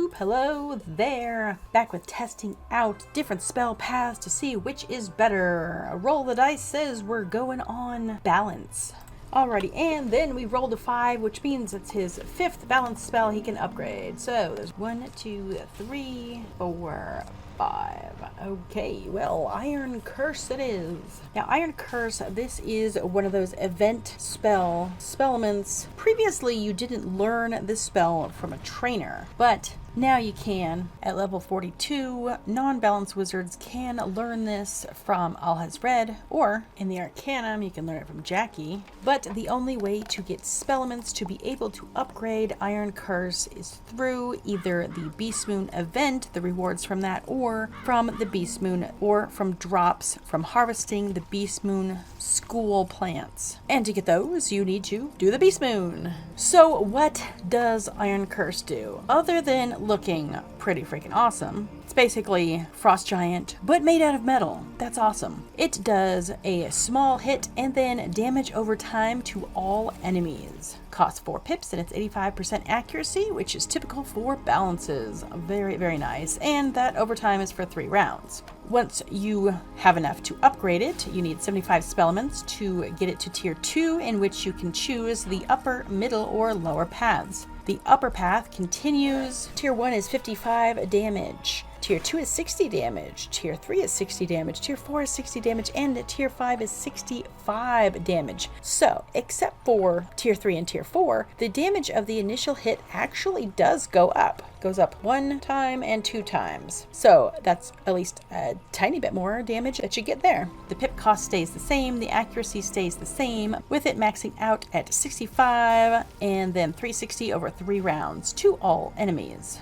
YouTube, hello there. Back with testing out different spell paths to see which is better. A roll of the dice says we're going on balance. Alrighty, and then we rolled a 5, which means it's his 5th balance spell he can upgrade. So there's 1, 2, 3, 4, 5. Okay, well, Iron Curse it is. Now, Iron Curse, this is one of those event spellements. Previously, you didn't learn this spell from a trainer, but now you can. At level 42, non-balanced wizards can learn this from All Has Read, or in the Arcanum, you can learn it from Jackie. But the only way to get spellements to be able to upgrade Iron Curse is through either the Beast Moon event, the rewards from that, or from the Beast Moon, or from drops from harvesting the Beast Moon school plants. And to get those, you need to do the Beast Moon. So what does Iron Curse do? Other than looking pretty freaking awesome, it's basically Frost Giant, but made out of metal. That's awesome. It does a small hit and then damage over time to all enemies. Costs 4 pips and it's 85% accuracy, which is typical for balances. Very, very nice. And that over time is for 3 rounds. Once you have enough to upgrade it, you need 75 spellements to get it to tier 2, in which you can choose the upper, middle, or lower paths. The upper path continues. Tier 1 is 55 damage. Tier 2 is 60 damage. Tier 3 is 60 damage. Tier 4 is 60 damage. And Tier 5 is 65 damage. So, except for Tier 3 and Tier 4, the damage of the initial hit actually does go up. Goes up 1 time and 2 times. So, that's at least a tiny bit more damage that you get there. The pip cost stays the same. The accuracy stays the same, with it maxing out at 65 and then 360 over 3 rounds to all enemies.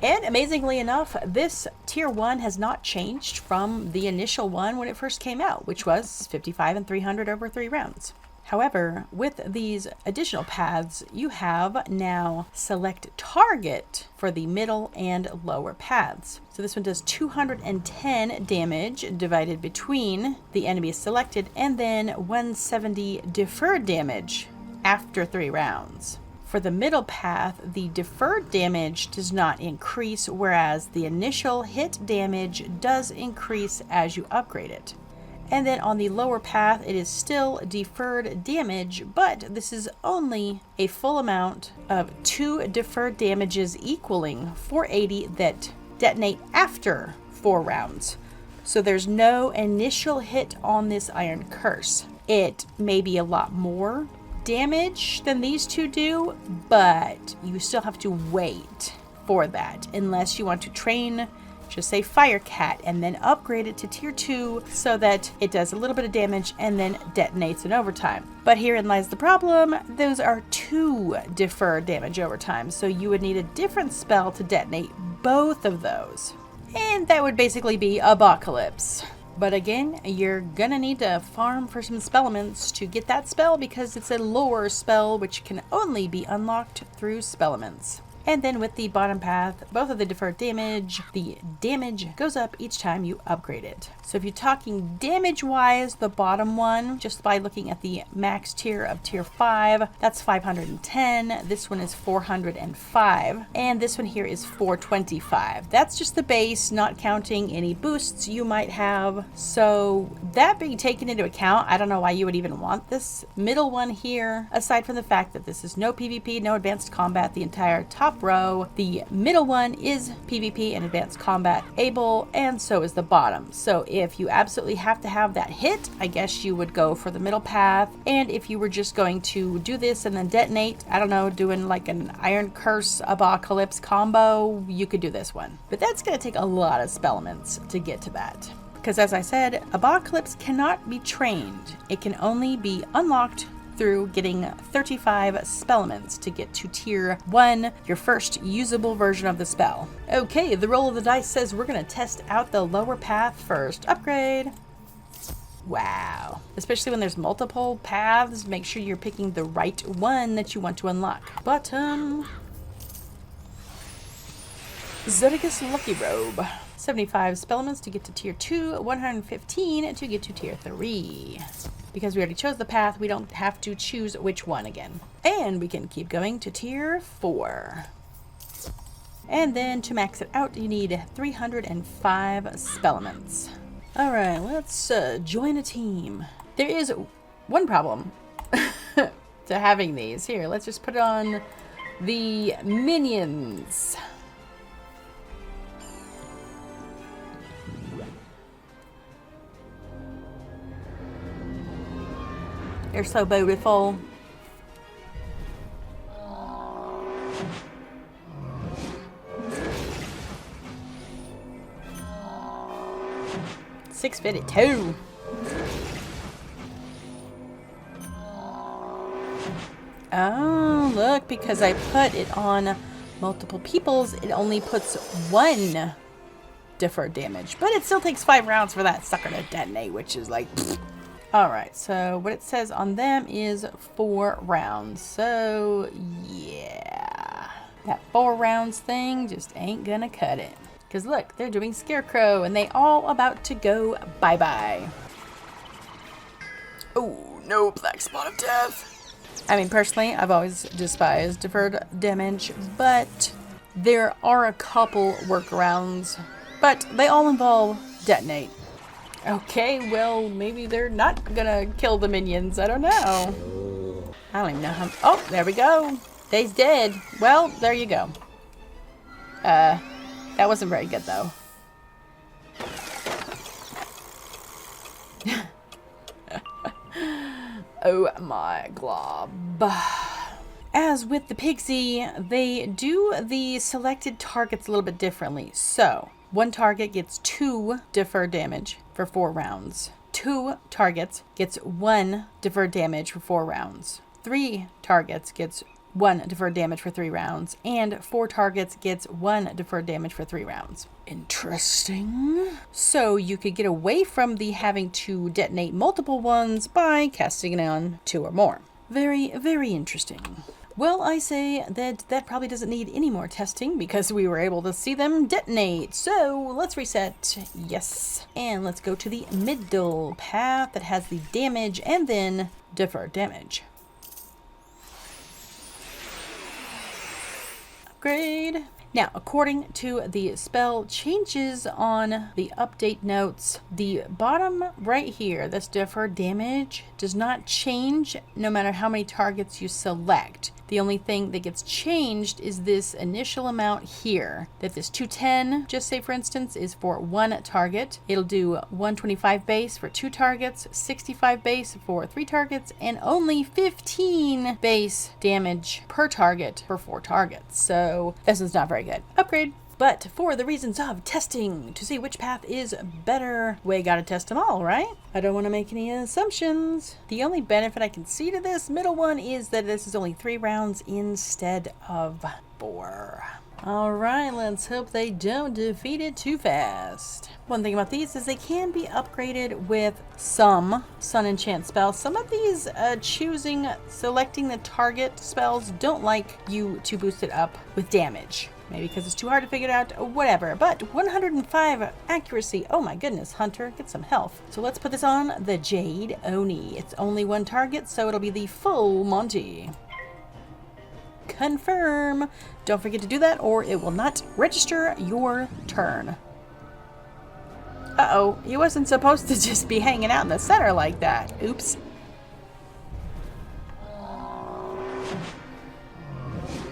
And amazingly enough, this tier 1 has not changed from the initial one when it first came out, which was 55 and 300 over 3 rounds. However, with these additional paths, you have now select target for the middle and lower paths. So this one does 210 damage divided between the enemies selected, and then 170 deferred damage after 3 rounds. For the middle path, the deferred damage does not increase, whereas the initial hit damage does increase as you upgrade it. And then on the lower path, it is still deferred damage, but this is only a full amount of 2 deferred damages equaling 480 that detonate after 4 rounds. So there's no initial hit on this Iron Curse. It may be a lot more damage than these two do, but you still have to wait for that unless you want to train, just say Firecat, and then upgrade it to tier 2 so that it does a little bit of damage and then detonates in overtime. But herein lies the problem. Those are 2 deferred damage over time, so you would need a different spell to detonate both of those. And that would basically be Apocalypse. But again, you're gonna need to farm for some spellements to get that spell, because it's a lore spell which can only be unlocked through spellements. And then with the bottom path, both of the deferred damage, the damage goes up each time you upgrade it. So if you're talking damage-wise, the bottom one, just by looking at the max tier of tier 5, that's 510. This one is 405. And this one here is 425. That's just the base, not counting any boosts you might have. So that being taken into account, I don't know why you would even want this middle one here, aside from the fact that this is no PvP, no advanced combat, the entire top row. The middle one is PvP and advanced combat able, and so is the bottom. So if you absolutely have to have that hit, I guess you would go for the middle path. And if you were just going to do this and then detonate, I don't know, doing like an Iron Curse Apocalypse combo, you could do this one. But that's going to take a lot of spellements to get to that. Because as I said, Apocalypse cannot be trained. It can only be unlocked through getting 35 spellements to get to tier 1, your first usable version of the spell. Okay, the roll of the dice says we're going to test out the lower path first. Upgrade. Wow. Especially when there's multiple paths, make sure you're picking the right one that you want to unlock. Bottom. Zodiacus Lucky Robe. 75 spellements to get to tier 2, 115 to get to tier 3. Because we already chose the path, we don't have to choose which one again. And we can keep going to tier 4. And then to max it out, you need 305 spellements. All right, let's join a team. There is one problem to having these. Here, let's just put it on the minions. They're so beautiful. $6.52. Oh, look, because I put it on multiple people's, it only puts 1 deferred damage. But it still takes 5 rounds for that sucker to detonate, which is like... Alright, so what it says on them is 4 rounds. So, yeah. That 4 rounds thing just ain't gonna cut it. Because look, they're doing Scarecrow, and they all about to go bye-bye. Oh, no Black Spot of Death. I mean, personally, I've always despised deferred damage, but there are a couple workarounds, but they all involve detonate. Okay, well, maybe they're not gonna kill the minions. I don't know. I don't even know how... Oh, there we go. They's dead. Well, there you go. That wasn't very good, though. Oh my glob. As with the Pixie, they do the selected targets a little bit differently. So, 1 target gets 2 deferred damage for 4 rounds. 2 targets gets 1 deferred damage for 4 rounds. 3 targets gets 1 deferred damage for 3 rounds, and 4 targets gets 1 deferred damage for 3 rounds. Interesting. So you could get away from the having to detonate multiple ones by casting it on 2 or more. Very, very interesting. Well, I say that probably doesn't need any more testing because we were able to see them detonate. So let's reset. Yes. And let's go to the middle path that has the damage and then deferred damage. Upgrade. Now, according to the spell changes on the update notes, the bottom right here, that's deferred damage, does not change no matter how many targets you select. The only thing that gets changed is this initial amount here. That this 210, just say for instance, is for 1 target. It'll do 125 base for 2 targets, 65 base for 3 targets, and only 15 base damage per target for 4 targets. So this is not very good. Upgrade. But for the reasons of testing, to see which path is better, we gotta test them all, right? I don't want to make any assumptions. The only benefit I can see to this middle one is that this is only 3 rounds instead of 4. Alright, let's hope they don't defeat it too fast. One thing about these is they can be upgraded with some Sun Enchant spells. Some of these selecting the target spells don't like you to boost it up with damage. Maybe because it's too hard to figure it out, or whatever. But 105 accuracy. Oh my goodness, Hunter, get some health. So let's put this on the Jade Oni. It's only 1 target, so it'll be the full Monty. Confirm. Don't forget to do that, or it will not register your turn. Uh-oh, he wasn't supposed to just be hanging out in the center like that. Oops.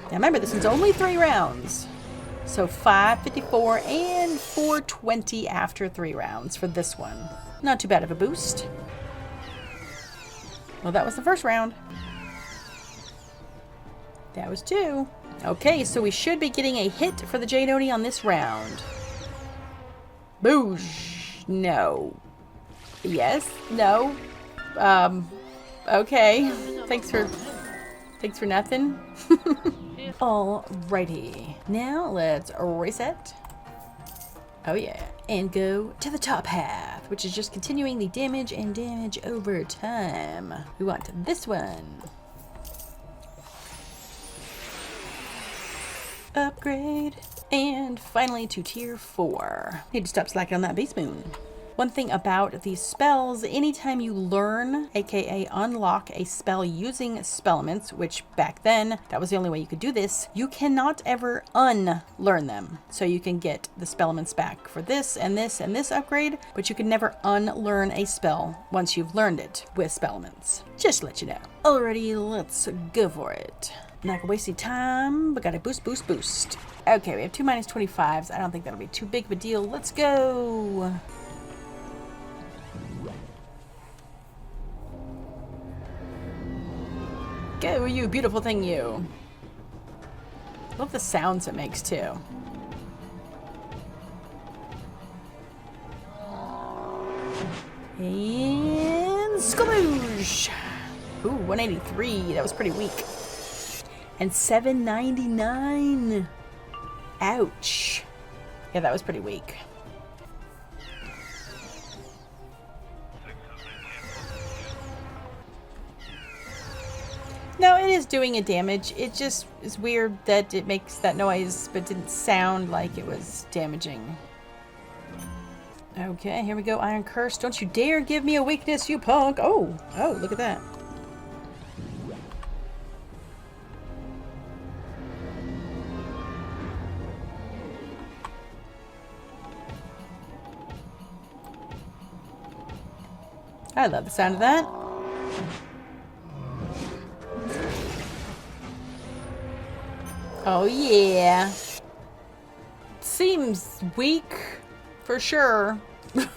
Now remember, this is only 3 rounds. So 554 and 420 after 3 rounds for this one. Not too bad of a boost. Well, that was the first round. That was 2. Okay, so we should be getting a hit for the Jade Oni on this round. Boosh. No. Yes. No. Okay. Thanks for nothing. Alrighty. Now let's reset. Oh yeah. And go to the top half, which is just continuing the damage and damage over time. We want this one. Upgrade. And finally to tier 4. Need to stop slacking on that beast moon. One thing about these spells, anytime you learn, aka unlock a spell using spellements, which back then, that was the only way you could do this, you cannot ever unlearn them. So you can get the spellements back for this and this and this upgrade, but you can never unlearn a spell once you've learned it with spellements. Just to let you know. Alrighty, let's go for it. Not gonna waste any time, but gotta boost, boost, boost. Okay, we have 2 -25s. I don't think that'll be too big of a deal. Let's go. Go, you beautiful thing, you. Love the sounds it makes, too. And skaloosh! Ooh, 183. That was pretty weak. And 799. Ouch. Yeah, that was pretty weak. No, it is doing a damage. It just is weird that it makes that noise, but didn't sound like it was damaging. Okay, here we go. Iron Curse. Don't you dare give me a weakness, you punk. Oh, look at that. I love the sound of that. Oh yeah. Seems weak, for sure. It's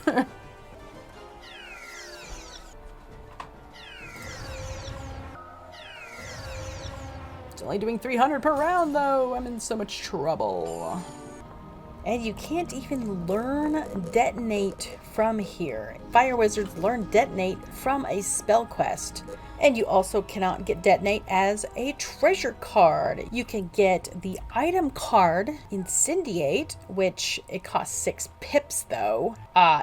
only doing 300 per round though. I'm in so much trouble. And you can't even learn Detonate from here. Fire Wizards learn Detonate from a spell quest. And you also cannot get Detonate as a treasure card. You can get the item card, Incendiate, which it costs 6 pips though.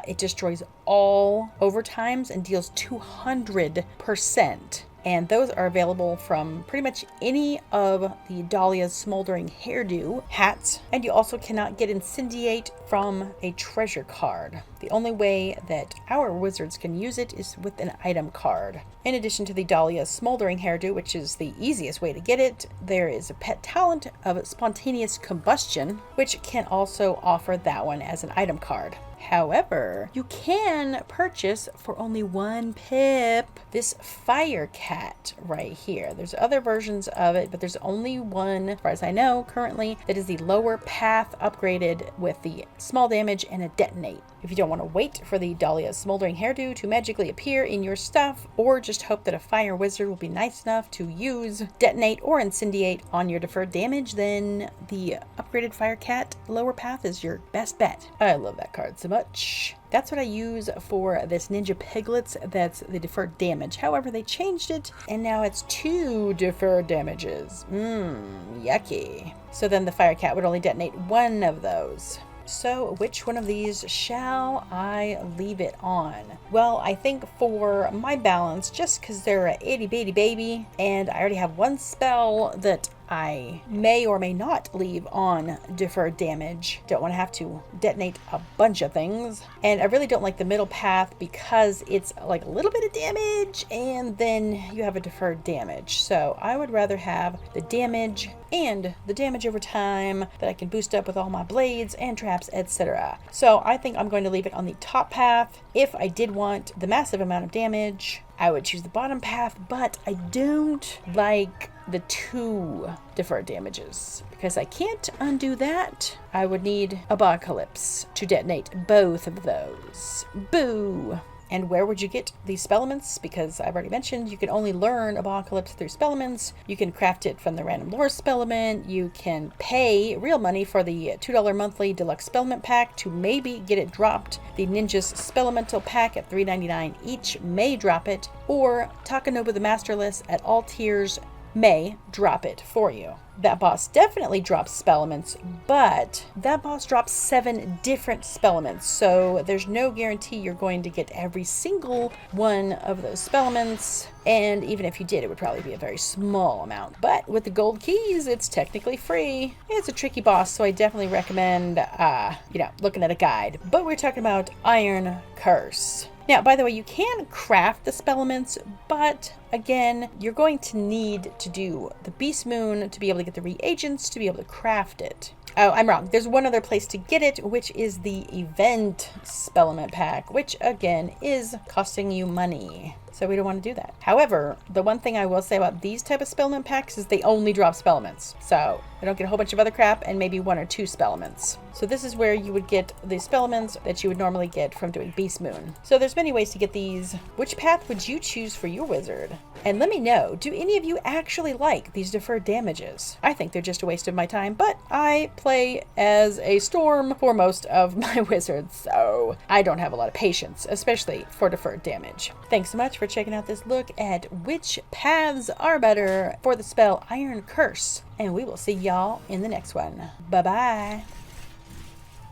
It destroys all overtimes and deals 200%. And those are available from pretty much any of the Dahlia's Smoldering Hairdo hats. And you also cannot get Incendiate from a treasure card. The only way that our wizards can use it is with an item card. In addition to the Dahlia's Smoldering Hairdo, which is the easiest way to get it, there is a pet talent of Spontaneous Combustion, which can also offer that one as an item card. However, you can purchase for only 1 pip this Fire Cat right here. There's other versions of it, but there's only one, as far as I know, currently, that is the lower path upgraded with the small damage and a Detonate. If you don't want to wait for the Dahlia's Smoldering Hairdo to magically appear in your stuff, or just hope that a fire wizard will be nice enough to use Detonate or Incendiate on your deferred damage, then the upgraded Fire Cat lower path is your best bet. I love that card so much. That's what I use for this Ninja Piglets. That's the deferred damage. However, they changed it, and now it's 2 deferred damages. Yucky. So then the Fire Cat would only detonate 1 of those. So which one of these shall I leave it on? Well, I think for my balance, just because they're a itty bitty baby, and I already have 1 spell that I may or may not leave on deferred damage. Don't want to have to detonate a bunch of things. And I really don't like the middle path because it's like a little bit of damage and then you have a deferred damage. So I would rather have the damage and the damage over time that I can boost up with all my blades and traps, etc. So I think I'm going to leave it on the top path. If I did want the massive amount of damage, I would choose the bottom path, but I don't like the 2 deferred damages because I can't undo that. I would need Apocalypse to detonate both of those. Boo! And where would you get these spellements? Because I've already mentioned you can only learn Apocalypse through spellements. You can craft it from the random lore spellement. You can pay real money for the $2 monthly deluxe spellement pack to maybe get it dropped. The Ninja's Spelemental pack at $3.99 each may drop it. Or Takanobu the Masterless at all tiers may drop it for you. That boss definitely drops spellements, but that boss drops 7 different spellements, so there's no guarantee you're going to get every single one of those spellements, and even if you did, it would probably be a very small amount. But with the gold keys, it's technically free. It's a tricky boss, so I definitely recommend, looking at a guide. But we're talking about Iron Curse. Now, by the way, you can craft the spellements, but again, you're going to need to do the Beast Moon to be able to get the reagents to be able to craft it. Oh, I'm wrong. There's one other place to get it, which is the event spellement pack, which again is costing you money. So we don't want to do that. However, the one thing I will say about these type of spellement packs is they only drop spellements. So I don't get a whole bunch of other crap and maybe 1 or 2 spellements. So this is where you would get the spellements that you would normally get from doing Beast Moon. So there's many ways to get these. Which path would you choose for your wizard? And let me know, do any of you actually like these deferred damages? I think they're just a waste of my time, but I play as a storm for most of my wizards, so I don't have a lot of patience, especially for deferred damage. Thanks so much for checking out this look at which paths are better for the spell Iron Curse, and we will see y'all in the next one. Bye-bye.